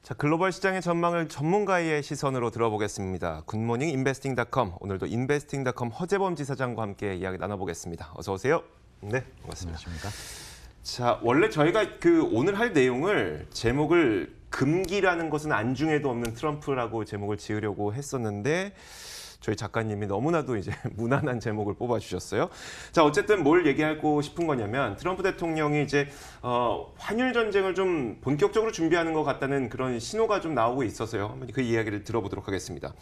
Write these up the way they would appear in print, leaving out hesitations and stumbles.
자, 글로벌 시장의 전망을 전문가의 시선으로 들어보겠습니다. 굿모닝 인베스팅닷컴, 오늘도 인베스팅닷컴 허재범 지사장과 함께 이야기 나눠보겠습니다. 어서 오세요. 네, 반갑습니다. 안녕하십니까? 자, 원래 저희가 오늘 할 내용을 제목을 금기라는 것은 안중에도 없는 트럼프라고 제목을 지으려고 했었는데 저희 작가님이 너무나도 이제 무난한 제목을 뽑아주셨어요. 자, 어쨌든 뭘 얘기하고 싶은 거냐면 트럼프 대통령이 이제 환율 전쟁을 좀 본격적으로 준비하는 것 같다는 그런 신호가 좀 나오고 있어서요. 한번 그 이야기를 들어보도록 하겠습니다.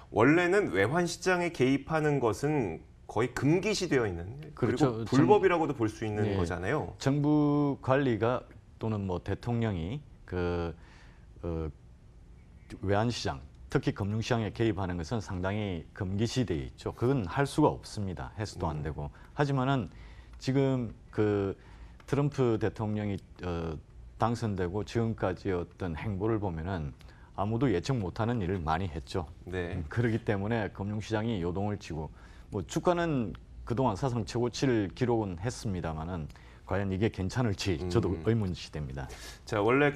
원래는 외환 시장에 개입하는 것은 거의 금기시되어 있는, 그렇죠. 그리고 불법이라고도 볼 수 있는 예, 거잖아요. 정부 관리가 또는 뭐 대통령이 외환 시장, 특히 금융시장에 개입하는 것은 상당히 금기시되어 있죠. 그건 할 수가 없습니다. 해서도 안 되고. 하지만은 지금 트럼프 대통령이 당선되고 지금까지 어떤 행보를 보면은 아무도 예측 못하는 일을 많이 했죠. 네. 그렇기 때문에 금융시장이 요동을 치고 뭐 주가는 그동안 사상 최고치를 기록은 했습니다만은 과연 이게 괜찮을지 저도 의문시됩니다. 자, 원래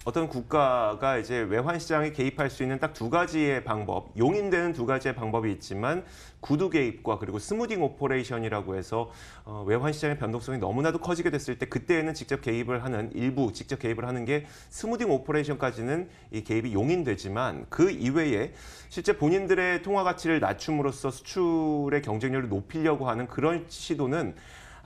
어떤 국가가 이제 외환 시장에 개입할 수 있는 딱 두 가지의 방법, 용인되는 두 가지의 방법이 있지만 구두 개입과 그리고 스무딩 오퍼레이션이라고 해서 외환 시장의 변동성이 너무나도 커지게 됐을 때 그때에는 직접 개입을 하는 게 스무딩 오퍼레이션까지는 이 개입이 용인되지만 그 이외에 실제 본인들의 통화 가치를 낮춤으로써 수출의 경쟁력을 높이려고 하는 그런 시도는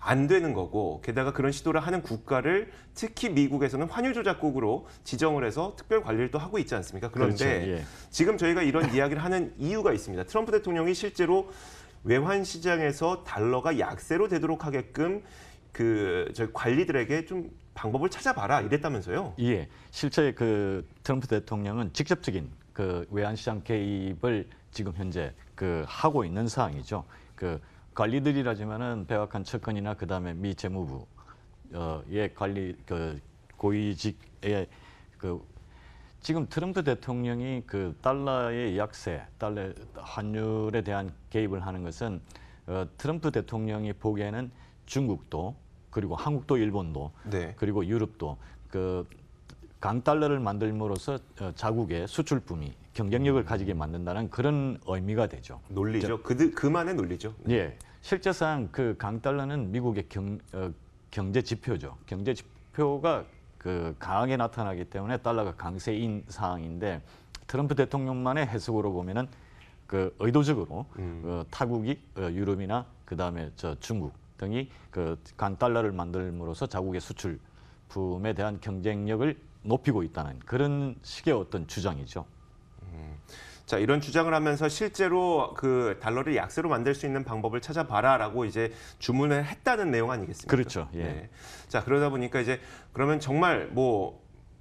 안 되는 거고, 게다가 그런 시도를 하는 국가를 특히 미국에서는 환율 조작국으로 지정을 해서 특별 관리를 또 하고 있지 않습니까? 그런데 그렇죠, 예. 지금 저희가 이런 이야기를 하는 이유가 있습니다. 트럼프 대통령이 실제로 외환 시장에서 달러가 약세로 되도록 하게끔 저희 관리들에게 좀 방법을 찾아봐라 이랬다면서요? 예, 실제 트럼프 대통령은 직접적인 외환 시장 개입을 지금 현재 하고 있는 상황이죠. 관리들이라지만은 백악관 측근이나 그다음에 미 재무부의 관리 고위직의 지금 트럼프 대통령이 달러의 약세, 달러 환율에 대한 개입을 하는 것은 트럼프 대통령이 보기에는 중국도 그리고 한국도 일본도 네. 그리고 유럽도 강달러를 만들므로써 자국의 수출품이 경쟁력을 가지게 만든다는 그런 의미가 되죠. 논리죠. 그만의 논리죠. 예, 실제상 강달러는 미국의 경제 지표죠. 경제 지표가 강하게 나타나기 때문에 달러가 강세인 상황인데 트럼프 대통령만의 해석으로 보면은 의도적으로 타국이 유럽이나 그다음에 중국 등이 강달러를 만들므로써 자국의 수출품에 대한 경쟁력을 높이고 있다는 그런 식의 어떤 주장이죠. 자, 이런 주장을 하면서 실제로 달러를 약세로 만들 수 있는 방법을 찾아봐라라고 이제 주문을 했다는 내용 아니겠습니까? 그렇죠. 예. 네. 자, 그러다 보니까 이제 그러면 정말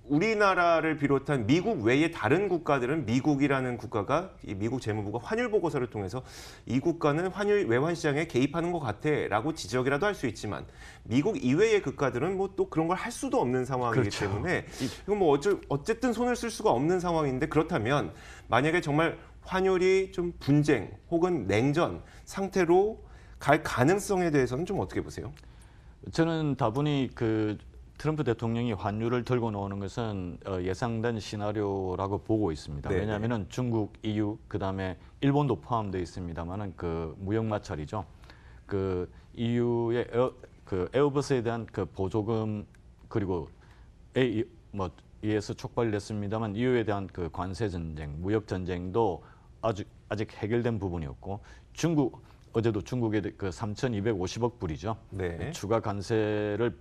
우리나라를 비롯한 미국 외의 다른 국가들은 미국이라는 국가가 이 미국 재무부가 환율 보고서를 통해서 이 국가는 외환 시장에 개입하는 것 같아라고 지적이라도 할 수 있지만 미국 이외의 국가들은 또 그런 걸 할 수도 없는 상황이기 그렇죠. 때문에 이건 어쨌든 손을 쓸 수가 없는 상황인데, 그렇다면 만약에 정말 환율이 좀 분쟁 혹은 냉전 상태로 갈 가능성에 대해서는 좀 어떻게 보세요? 저는 다분히 트럼프 대통령이 환율을 들고 나오는 것은 예상된 시나리오라고 보고 있습니다. 네네. 왜냐하면 중국, EU, 그다음에 일본도 포함되어 있습니다만은 무역 마찰이죠. EU의 에어버스에 대한 보조금 그리고 E에서 촉발됐습니다만 EU에 대한 관세 전쟁, 무역 전쟁도 아직 해결된 부분이었고 어제도 중국에 3,250억 불이죠. 네. 추가 관세를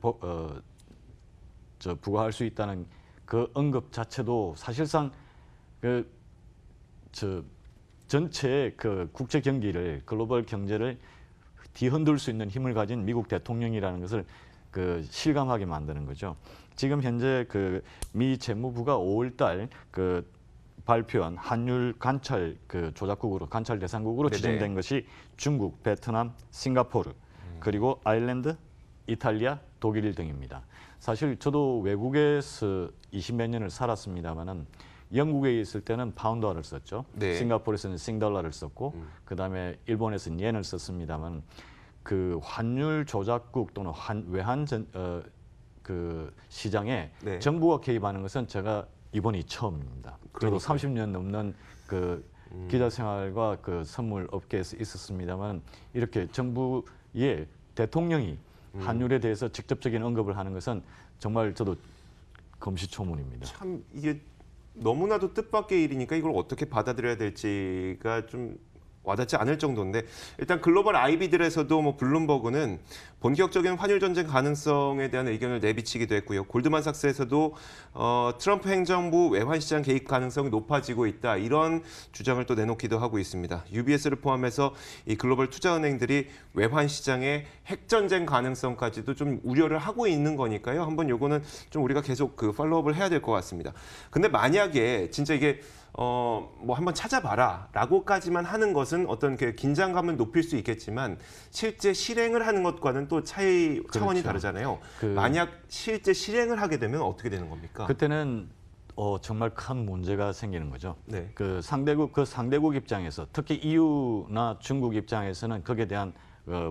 부과할 수 있다는 언급 자체도 사실상 전체 국제 경기를, 글로벌 경제를 뒤흔들 수 있는 힘을 가진 미국 대통령이라는 것을 실감하게 만드는 거죠. 지금 현재 미 재무부가 5월달 발표한 환율 관찰 조작국으로, 관찰 대상국으로 네네. 지정된 것이 중국, 베트남, 싱가포르, 그리고 아일랜드, 이탈리아, 독일 등입니다. 사실 저도 외국에서 20몇 년을 살았습니다만은 영국에 있을 때는 파운드화를 썼죠. 네. 싱가포르에서는 싱달러를 썼고 그다음에 일본에서는 옌을 썼습니다만 환율 조작국 또는 외환 시장에 네. 정부가 개입하는 것은 제가 이번이 처음입니다. 그러니까요. 저도 30년 넘는 그 기자 생활과 그 선물 업계에서 있었습니다만 이렇게 정부의 대통령이 환율에 대해서 직접적인 언급을 하는 것은 정말 저도 금시초문입니다. 참 이게 너무나도 뜻밖의 일이니까 이걸 어떻게 받아들여야 될지가 좀 와닿지 않을 정도인데 일단 글로벌 IB들에서도 뭐 블룸버그는 본격적인 환율 전쟁 가능성에 대한 의견을 내비치기도 했고요. 골드만삭스에서도 트럼프 행정부 외환 시장 개입 가능성이 높아지고 있다 이런 주장을 또 내놓기도 하고 있습니다. UBS를 포함해서 이 글로벌 투자은행들이 외환 시장의 핵 전쟁 가능성까지도 좀 우려를 하고 있는 거니까요. 한번 요거는 좀 우리가 계속 그 팔로우업을 해야 될 것 같습니다. 근데 만약에 진짜 이게 뭐 한번 찾아봐라라고까지만 하는 것은 어떤 그 긴장감을 높일 수 있겠지만 실제 실행을 하는 것과는 또 차원이 그렇죠. 다르잖아요. 그- 만약 실제 실행을 하게 되면 어떻게 되는 겁니까? 그때는 정말 큰 문제가 생기는 거죠. 네. 그 상대국 입장에서 특히 EU나 중국 입장에서는 거기에 대한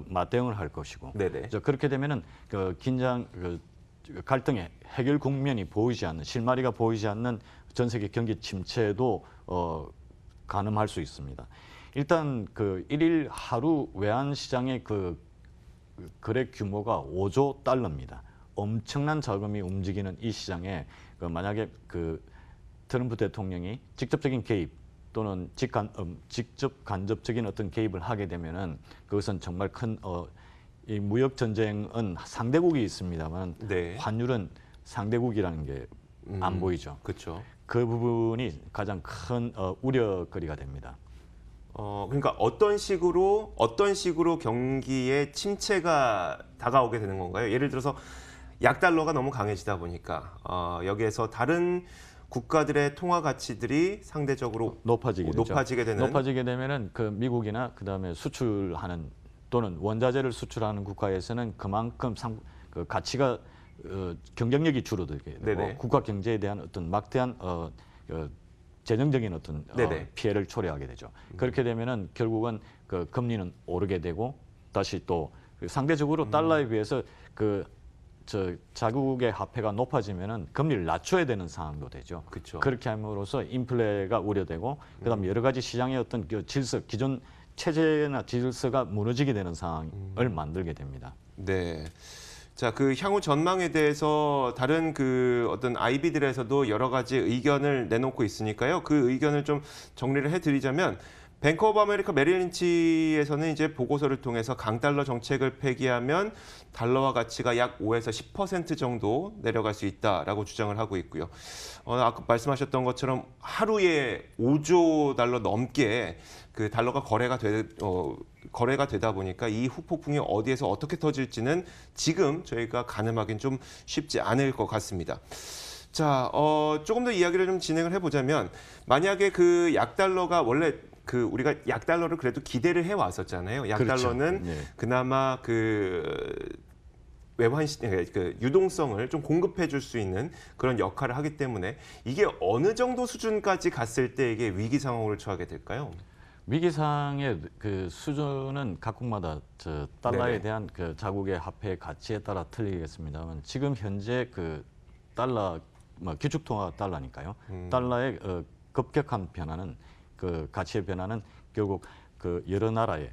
맞대응을 할 것이고, 네네. 그렇게 되면은 그 갈등의 해결 국면이 보이지 않는 실마리가 보이지 않는 전 세계 경기 침체도 가늠할 수 있습니다. 일단 그 일일 하루 외환 시장의 그 거래 규모가 5조 달러입니다. 엄청난 자금이 움직이는 이 시장에 만약에 그 트럼프 대통령이 직접적인 개입 또는 직접 간접적인 어떤 개입을 하게 되면은 그것은 정말 큰 이 무역 전쟁은 상대국이 있습니다만 네. 환율은 상대국이라는 게 안 보이죠. 그렇죠. 그 부분이 가장 큰 우려거리가 됩니다. 그러니까 어떤 식으로 경기에 침체가 다가오게 되는 건가요? 예를 들어서 약달러가 너무 강해지다 보니까 여기에서 다른 국가들의 통화 가치들이 상대적으로 높아지게 되죠. 높아지게 되는 높아지게 되면은 그 미국이나 그다음에 수출하는 또는 원자재를 수출하는 국가에서는 그만큼 그 가치가 경쟁력이 줄어들게 되고 네네. 국가 경제에 대한 어떤 막대한 재정적인 어떤 네네. 피해를 초래하게 되죠. 그렇게 되면은 결국은 그 금리는 오르게 되고 다시 또 상대적으로 달러에 비해서 자국의 화폐가 높아지면은 금리를 낮춰야 되는 상황도 되죠. 그렇죠. 그렇게 함으로써 인플레가 우려되고 그다음 여러 가지 시장의 어떤 그 질서, 기존 체제나 질서가 무너지게 되는 상황을 만들게 됩니다. 네. 자, 그 향후 전망에 대해서 다른 그 어떤 IB들에서도 여러 가지 의견을 내놓고 있으니까요. 그 의견을 좀 정리를 해드리자면 뱅크 오브 아메리카 메릴린치에서는 이제 보고서를 통해서 강달러 정책을 폐기하면 달러화 가치가 약 5에서 10% 정도 내려갈 수 있다라고 주장을 하고 있고요. 아까 말씀하셨던 것처럼 하루에 5조 달러 넘게 그 달러가 거래가 되다 보니까 이 후폭풍이 어디에서 어떻게 터질지는 지금 저희가 가늠하기는 좀 쉽지 않을 것 같습니다. 자, 조금 더 이야기를 좀 진행을 해보자면 만약에 그 약달러가 원래 그 우리가 약달러를 그래도 기대를 해 왔었잖아요. 약달러는 그렇죠. 네. 그나마 그 그 유동성을 좀 공급해 줄 수 있는 그런 역할을 하기 때문에 이게 어느 정도 수준까지 갔을 때 이게 위기 상황으로 처하게 될까요? 위기상의 그 수준은 각국마다 달러에 네네. 대한 그 자국의 화폐 가치에 따라 틀리겠습니다만 지금 현재 그 달러 기축통화 달러니까요. 달러의 급격한 변화는 그 가치의 변화는 결국 그 여러 나라의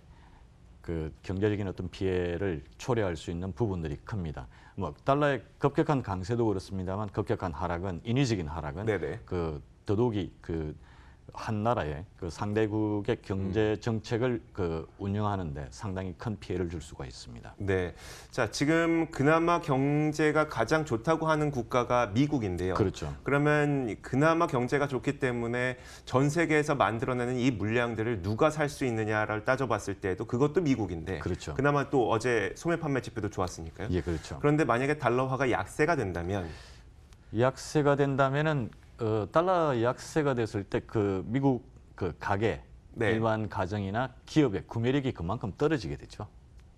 그 경제적인 어떤 피해를 초래할 수 있는 부분들이 큽니다. 달러의 급격한 강세도 그렇습니다만 급격한 하락은 인위적인 하락은 네네. 그 더더욱이 그 한 나라의 그 상대국의 경제 정책을 그 운영하는데 상당히 큰 피해를 줄 수가 있습니다. 네. 자, 지금 그나마 경제가 가장 좋다고 하는 국가가 미국인데요. 그렇죠. 그러면 그나마 경제가 좋기 때문에 전 세계에서 만들어내는 이 물량들을 누가 살 수 있느냐를 따져봤을 때도 그것도 미국인데. 그렇죠. 그나마 또 어제 소매 판매 지표도 좋았으니까요. 예, 그렇죠. 그런데 만약에 달러화가 약세가 된다면 약세가 된다면은 달러 약세가 됐을 때 그 미국 그 가게 네. 일반 가정이나 기업의 구매력이 그만큼 떨어지게 되죠.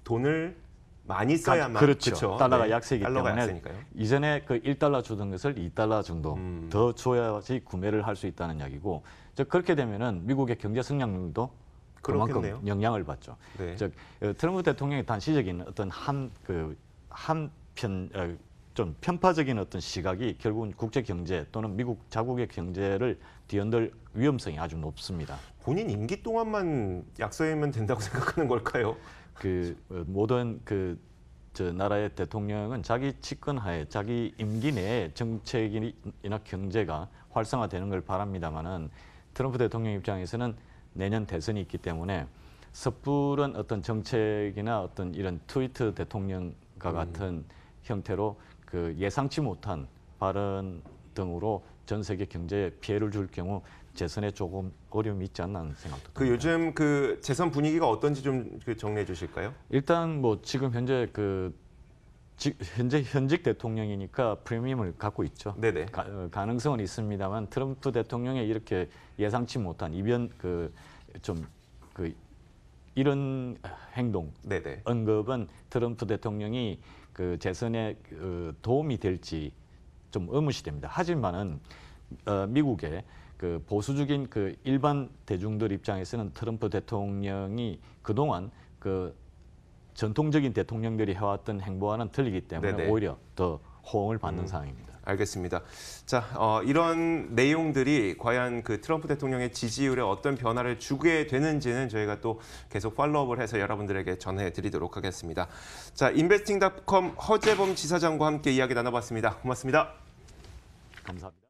돈을 많이 써야만 그렇죠. 그쵸? 달러가 네. 약세이기 달러가 때문에 약세니까요. 이전에 그 1달러 주던 것을 2달러 정도 더 줘야지 구매를 할 수 있다는 이야기고 그렇게 되면은 미국의 경제 성장률도 그만큼 그렇겠네요. 영향을 받죠. 네. 트럼프 대통령의 단시적인 어떤 좀 편파적인 어떤 시각이 결국은 국제 경제 또는 미국 자국의 경제를 뒤흔들 위험성이 아주 높습니다. 본인 임기 동안만 약속이면 된다고 생각하는 걸까요? 모든 저 나라의 대통령은 자기 집권하에 자기 임기 내에 정책이나 경제가 활성화되는 걸 바랍니다만은 트럼프 대통령 입장에서는 내년 대선이 있기 때문에 섣부른 어떤 정책이나 어떤 이런 트위터 대통령과 같은 형태로 그 예상치 못한 발언 등으로 전 세계 경제에 피해를 줄 경우 재선에 조금 어려움이 있지 않나 하는 생각도 듭니다. 요즘 그 재선 분위기가 어떤지 좀 정리해 주실까요? 일단 뭐 지금 현재 현직 대통령이니까 프리미엄을 갖고 있죠. 네네. 가능성은 있습니다만 트럼프 대통령의 이렇게 예상치 못한 이변 이런 행동 네네. 언급은 트럼프 대통령이 재선에 도움이 될지 좀 의문이 됩니다. 하지만은 미국의 보수적인 일반 대중들 입장에서는 트럼프 대통령이 그동안 전통적인 대통령들이 해왔던 행보와는 틀리기 때문에 네네. 오히려 더 호응을 받는 상황입니다. 알겠습니다. 자, 이런 내용들이 과연 그 트럼프 대통령의 지지율에 어떤 변화를 주게 되는지는 저희가 또 계속 팔로우업을 해서 여러분들에게 전해드리도록 하겠습니다. 자, 인베스팅닷컴 허재범 지사장과 함께 이야기 나눠봤습니다. 고맙습니다. 감사합니다.